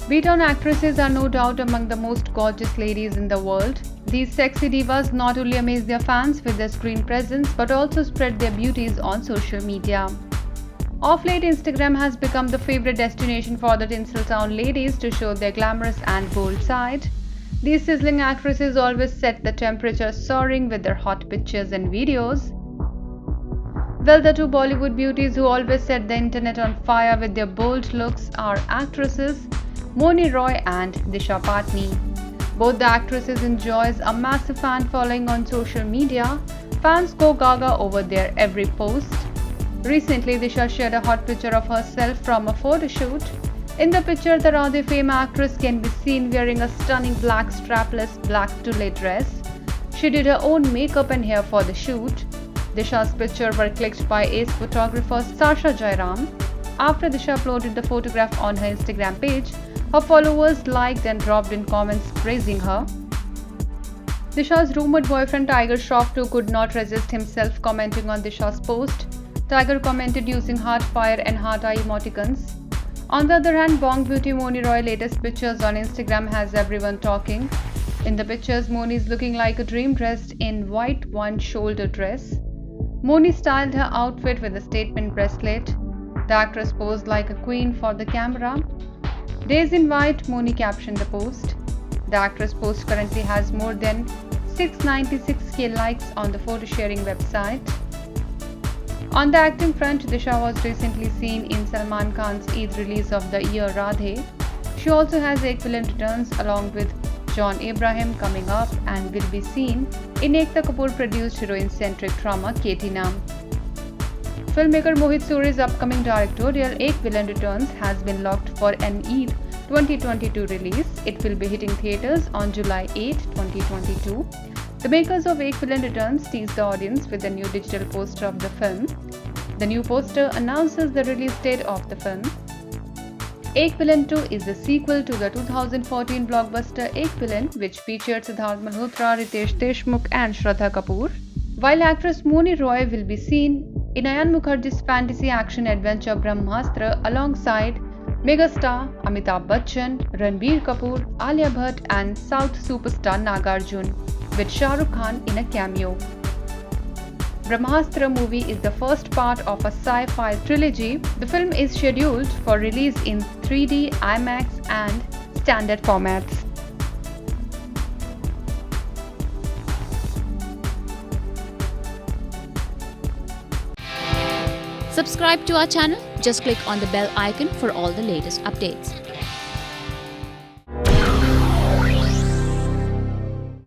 B-Town actresses are no doubt among the most gorgeous ladies in the world. These sexy divas not only amaze their fans with their screen presence but also spread their beauties on social media. Of late, Instagram has become the favorite destination for the Tinseltown ladies to show their glamorous and bold side. These sizzling actresses always set the temperature soaring with their hot pictures and videos. Well, the two Bollywood beauties who always set the internet on fire with their bold looks are actresses Moni Roy and Disha Patni. Both the actresses enjoys a massive fan following on social media. Fans go gaga over their every post. Recently, Disha shared a hot picture of herself from a photo shoot. In the picture, the rather famous actress can be seen wearing a stunning black strapless black tulle dress. She did her own makeup and hair for the shoot. Disha's picture were clicked by ace photographer Sasha Jairam. After Disha uploaded the photograph on her Instagram page, her followers liked and dropped in comments praising her. Disha's rumored boyfriend Tiger Shroff too could not resist himself commenting on Disha's post. Tiger commented using heart fire and heart eye emoticons. On the other hand, Bong Beauty Moni Roy's latest pictures on Instagram has everyone talking. In the pictures, Moni is looking like a dream dressed in white one-shoulder dress. Moni styled her outfit with a statement bracelet. The actress posed like a queen for the camera. Days in white, Moni captioned the post. The actress post currently has more than 696k likes on the photo sharing website. On the acting front, Disha was recently seen in Salman Khan's Eid release of the year Radhe. She also has Ek Villain Returns along with John Abraham coming up and will be seen in Ekta Kapoor produced heroine-centric drama Ketina. Filmmaker Mohit Suri's upcoming directorial Ek Villain Returns has been locked for an Eid 2022 release. It will be hitting theatres on July 8, 2022. The makers of Ek Villain Returns teased the audience with a new digital poster of the film. The new poster announces the release date of the film. Ek Villain 2 is the sequel to the 2014 blockbuster Ek Villain, which featured Siddharth Malhotra, Ritesh Deshmukh and Shraddha Kapoor. While actress Moni Roy will be seen in Ayan Mukherjee's fantasy action adventure Brahmastra alongside megastar Amitabh Bachchan, Ranbir Kapoor, Alia Bhatt and South superstar Nagarjun, with Shah Rukh Khan in a cameo. Brahmastra movie is the first part of a sci-fi trilogy. The film is scheduled for release in 3D, IMAX and standard formats. Subscribe to our channel. Just click on the bell icon for all the latest updates.